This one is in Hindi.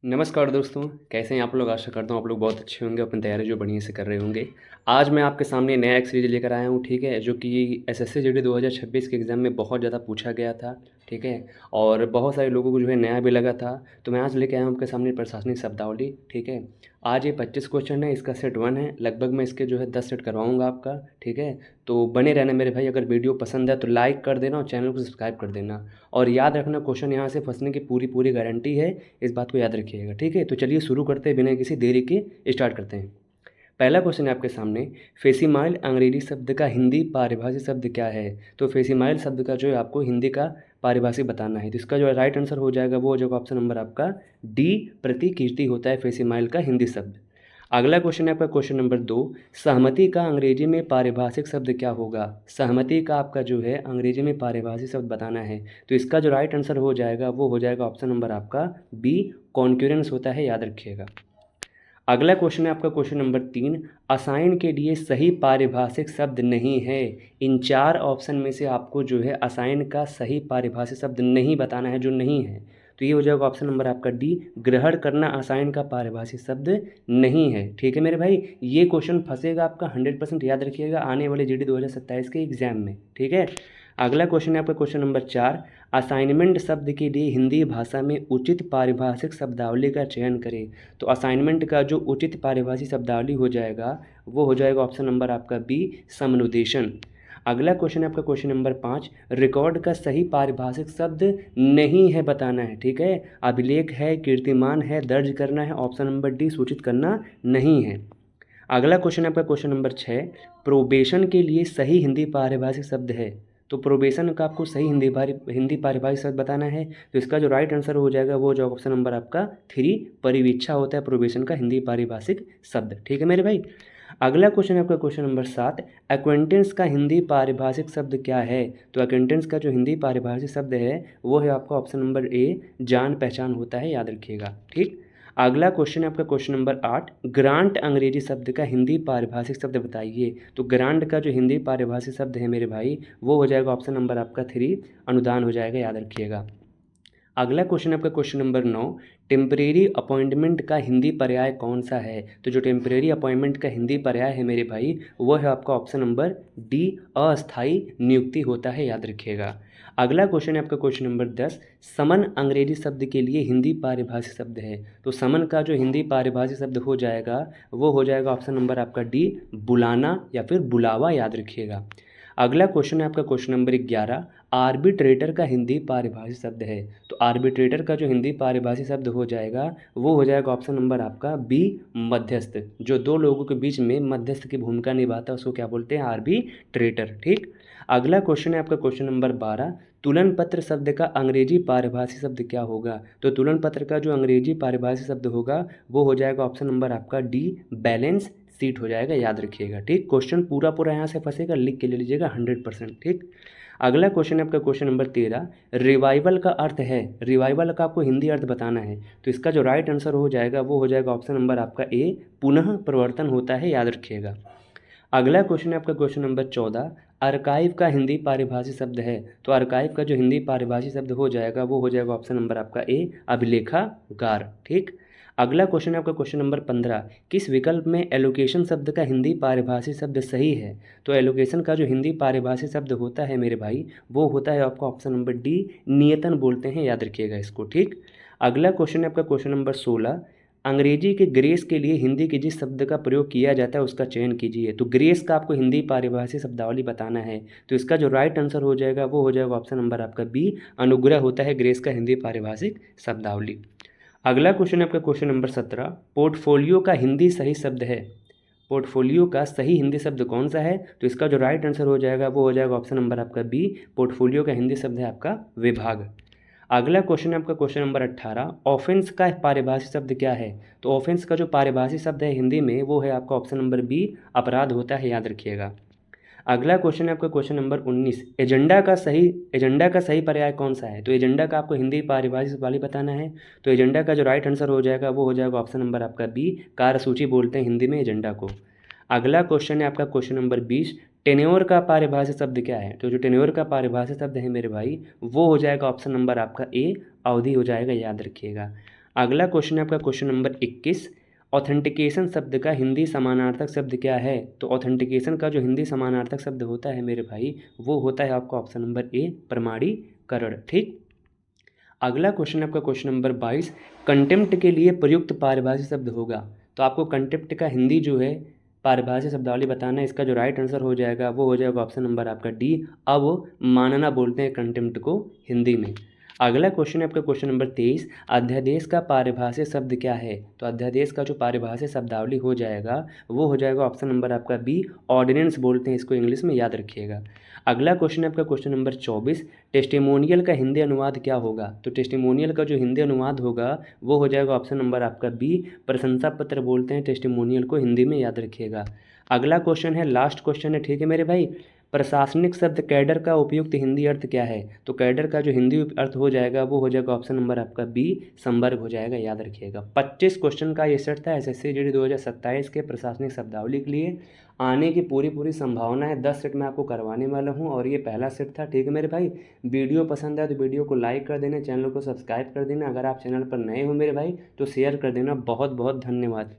नमस्कार दोस्तों, कैसे हैं आप लोग। आशा करता हूँ आप लोग बहुत अच्छे होंगे, अपनी तैयारी जो बढ़िया से कर रहे होंगे। आज मैं आपके सामने नया एक सीरीज लेकर आया हूँ, ठीक है, जो कि एसएससी जीडी 2026 के एग्ज़ाम में बहुत ज़्यादा पूछा गया था, ठीक है। और बहुत सारे लोगों को जो है नया भी लगा था। तो मैं आज लेके आया हूँ आपके सामने प्रशासनिक शब्दावली, ठीक है। आज ये 25 क्वेश्चन है, इसका सेट 1 है। लगभग मैं इसके जो है 10 सेट करवाऊँगा आपका, ठीक है। तो बने रहना मेरे भाई। अगर वीडियो पसंद है तो लाइक कर देना और चैनल को सब्सक्राइब कर देना। और याद रखना, क्वेश्चन यहाँ से फंसने की पूरी पूरी गारंटी है, इस बात को याद रखिएगा, ठीक है। तो चलिए शुरू करते हैं बिना किसी देरी के, स्टार्ट करते हैं। पहला क्वेश्चन है आपके सामने, फेसिमाइल अंग्रेजी शब्द का हिंदी पारिभाषिक शब्द क्या है। तो फेसिमाइल शब्द का जो है आपको हिंदी का पारिभाषिक बताना है। तो इसका जो है राइट आंसर हो जाएगा, वो हो जाएगा ऑप्शन नंबर आपका डी, प्रतिकीर्ति होता है फेसिमाइल का हिंदी शब्द। अगला क्वेश्चन है आपका क्वेश्चन नंबर 2, सहमति का अंग्रेजी में पारिभाषिक शब्द क्या होगा। सहमति का आपका जो है अंग्रेजी में पारिभाषिक शब्द बताना है। तो इसका जो राइट आंसर हो जाएगा, वो हो जाएगा ऑप्शन नंबर आपका बी, कॉन्क्यूरेंस होता है, याद रखिएगा। अगला क्वेश्चन है आपका क्वेश्चन नंबर 3, असाइन के लिए सही पारिभाषिक शब्द नहीं है। इन 4 ऑप्शन में से आपको जो है असाइन का सही पारिभाषिक शब्द नहीं बताना है, जो नहीं है। तो ये हो जाएगा ऑप्शन नंबर आपका डी, ग्रहण करना असाइन का पारिभाषिक शब्द नहीं है, ठीक है मेरे भाई। ये क्वेश्चन फंसेगा आपका 100%, याद रखिएगा, आने वाले जीडी 2027 के एग्जाम में, ठीक है। अगला क्वेश्चन है आपका क्वेश्चन नंबर 4, असाइनमेंट शब्द के लिए हिंदी भाषा में उचित पारिभाषिक शब्दावली का चयन करें। तो असाइनमेंट का जो उचित पारिभाषिक शब्दावली हो जाएगा, वो हो जाएगा ऑप्शन नंबर आपका बी, समनुदेशन। अगला क्वेश्चन है आपका क्वेश्चन नंबर 5, रिकॉर्ड का सही पारिभाषिक शब्द नहीं है बताना है, ठीक है। अभिलेख है, कीर्तिमान है, दर्ज करना है, ऑप्शन नंबर डी, सूचित करना नहीं है। अगला क्वेश्चन है आपका क्वेश्चन नंबर 6, प्रोबेशन के लिए सही हिंदी पारिभाषिक शब्द है। तो प्रोबेशन का आपको सही हिंदी पारिभाषिक शब्द बताना है। तो इसका जो राइट आंसर हो जाएगा, वो जो ऑप्शन नंबर आपका 3, परिवीक्षा होता है प्रोबेशन का हिंदी पारिभाषिक शब्द, ठीक है मेरे भाई। अगला क्वेश्चन है आपका क्वेश्चन नंबर 7, एक्वेंटेंस का हिंदी पारिभाषिक शब्द क्या है। तो एक्वेंटेंस का जो हिंदी पारिभाषिक शब्द है, वो है आपका ऑप्शन नंबर ए, जान पहचान होता है, याद रखिएगा, ठीक। अगला क्वेश्चन है आपका क्वेश्चन नंबर 8, ग्रांट अंग्रेजी शब्द का हिंदी पारिभाषिक शब्द बताइए। तो ग्रांट का जो हिंदी पारिभाषिक शब्द है मेरे भाई, वो हो जाएगा ऑप्शन नंबर आपका 3, अनुदान हो जाएगा, याद रखिएगा। अगला क्वेश्चन आपका क्वेश्चन नंबर 9, टेम्परेरी अपॉइंटमेंट का हिंदी पर्याय कौन सा है। तो जो टेम्परेरी अपॉइंटमेंट का हिंदी पर्याय है मेरे भाई, वो है आपका ऑप्शन नंबर डी, अस्थायी नियुक्ति होता है, याद रखिएगा। अगला क्वेश्चन है आपका क्वेश्चन नंबर 10, समन अंग्रेजी शब्द के लिए हिंदी पारिभाषिक शब्द है। तो समन का जो हिंदी पारिभाषिक शब्द हो जाएगा, वो हो जाएगा ऑप्शन नंबर आपका डी, बुलाना या फिर बुलावा, याद रखिएगा। अगला क्वेश्चन है आपका क्वेश्चन नंबर 11, आर्बिट्रेटर का हिंदी पारिभाषिक शब्द है। तो आर्बिट्रेटर का जो हिंदी पारिभाषिक शब्द हो जाएगा, वो हो जाएगा ऑप्शन नंबर आपका बी, मध्यस्थ। जो दो लोगों के बीच में मध्यस्थ की भूमिका निभाता है, उसको क्या बोलते हैं, आर्बिट्रेटर, ठीक। अगला क्वेश्चन है आपका क्वेश्चन नंबर 12, तुलन पत्र शब्द का अंग्रेजी पारिभाषिक शब्द क्या होगा। तो तुलन पत्र का जो अंग्रेजी पारिभाषिक शब्द होगा, वो हो जाएगा ऑप्शन नंबर आपका डी, बैलेंस सीट हो जाएगा, याद रखिएगा, ठीक। क्वेश्चन पूरा पूरा यहाँ से फंसेगा, लिख के ले लीजिएगा 100%, ठीक। अगला क्वेश्चन है आपका क्वेश्चन नंबर 13, रिवाइवल का अर्थ है। रिवाइवल का आपको हिंदी अर्थ बताना है। तो इसका जो राइट आंसर हो जाएगा, वो हो जाएगा ऑप्शन नंबर आपका ए, पुनः प्रवर्तन होता है, याद रखिएगा। अगला क्वेश्चन है आपका क्वेश्चन नंबर 14, आर्काइव का हिंदी पारिभाषिक शब्द है। तो आर्काइव का जो हिंदी पारिभाषिक शब्द हो जाएगा, वो हो जाएगा ऑप्शन नंबर आपका ए, अभिलेखागार, ठीक। अगला क्वेश्चन है आपका क्वेश्चन नंबर 15, किस विकल्प में एलोकेशन शब्द का हिंदी पारिभाषिक शब्द सही है। तो एलोकेशन का जो हिंदी पारिभाषिक शब्द होता है मेरे भाई, वो होता है आपका ऑप्शन नंबर डी, नियतन बोलते हैं, याद रखिएगा इसको, ठीक। अगला क्वेश्चन है आपका क्वेश्चन नंबर 16, अंग्रेजी के ग्रेस के लिए हिंदी के जिस शब्द का प्रयोग किया जाता है, उसका चयन कीजिए। तो ग्रेस का आपको हिंदी पारिभाषिक शब्दावली बताना है। तो इसका जो राइट आंसर हो जाएगा, वो हो जाएगा ऑप्शन नंबर आपका बी, अनुग्रह होता है ग्रेस का हिंदी पारिभाषिक शब्दावली। अगला क्वेश्चन है आपका क्वेश्चन नंबर 17, पोर्टफोलियो का हिंदी सही शब्द है। पोर्टफोलियो का सही हिंदी शब्द कौन सा है। तो इसका जो राइट आंसर हो जाएगा, वो हो जाएगा ऑप्शन नंबर आपका बी, पोर्टफोलियो का हिंदी शब्द है आपका विभाग। अगला क्वेश्चन है आपका क्वेश्चन नंबर 18, ऑफेंस का पारिभाषिक शब्द क्या है। तो ऑफेंस का जो पारिभाषिक शब्द है हिंदी में, वो है आपका ऑप्शन नंबर बी, अपराध होता है, याद रखिएगा। अगला क्वेश्चन है आपका क्वेश्चन नंबर 19, एजेंडा का सही पर्याय कौन सा है। तो एजेंडा का आपको हिंदी पारिभाषिक वाली बताना है। तो एजेंडा का जो राइट आंसर हो जाएगा, वो हो जाएगा ऑप्शन नंबर आपका बी, कार्यसूची बोलते हैं हिंदी में एजेंडा को। अगला क्वेश्चन है आपका क्वेश्चन नंबर 20, टेन्योर का पारिभाषिक शब्द क्या है। तो जो टेन्योर का पारिभाषिक शब्द है मेरे भाई, वो हो जाएगा ऑप्शन नंबर आपका ए, अवधि हो जाएगा, याद रखिएगा। अगला क्वेश्चन है आपका क्वेश्चन नंबर 21, ऑथेंटिकेशन शब्द का हिंदी समानार्थक शब्द क्या है? तो ऑथेंटिकेशन का जो हिंदी समानार्थक शब्द होता है मेरे भाई, वो होता है आपका ऑप्शन नंबर ए, प्रमाणीकरण। ठीक। अगला क्वेश्चन है आपका क्वेश्चन नंबर 22, कंटेम्प्ट के लिए प्रयुक्त पारिभाषिक शब्द होगा। तो आपको कंटेम्प्ट का हिंदी जो है पारिभाषिक शब्दावली बताना है। इसका जो राइट आंसर हो जाएगा वो हो जाएगा ऑप्शन नंबर आपका डी, अब मानना बोलते हैं कंटेम्प्ट को हिंदी में। अगला क्वेश्चन है आपका क्वेश्चन नंबर 23, अध्यादेश का पारिभाषिक शब्द क्या है? तो अध्यादेश का जो पारिभाषिक शब्दावली हो जाएगा वो हो जाएगा ऑप्शन नंबर आपका बी, ऑर्डिनेंस बोलते हैं इसको इंग्लिश में, याद रखिएगा। अगला क्वेश्चन है आपका क्वेश्चन नंबर 24, टेस्टिमोनियल का हिंदी अनुवाद क्या होगा? तो टेस्टिमोनियल का जो हिंदी अनुवाद होगा वो हो जाएगा ऑप्शन नंबर आपका बी, प्रशंसा पत्र बोलते हैं टेस्टिमोनियल को हिंदी में, याद रखिएगा। अगला क्वेश्चन है, लास्ट क्वेश्चन है, ठीक है मेरे भाई, प्रशासनिक शब्द कैडर का उपयुक्त हिंदी अर्थ क्या है? तो कैडर का जो हिंदी अर्थ हो जाएगा वो हो जाएगा ऑप्शन नंबर आपका बी, संवर्ग हो जाएगा, याद रखिएगा। 25 क्वेश्चन का ये सेट था एसएससी जीडी 2027 के प्रशासनिक शब्दावली के लिए। आने की पूरी संभावना है, 10 सेट मैं आपको करवाने वाला हूँ और ये पहला सेट था। ठीक है मेरे भाई, वीडियो पसंद आए तो वीडियो को लाइक कर देना, चैनल को सब्सक्राइब कर देना, अगर आप चैनल पर नए हो मेरे भाई तो शेयर कर देना। बहुत बहुत धन्यवाद।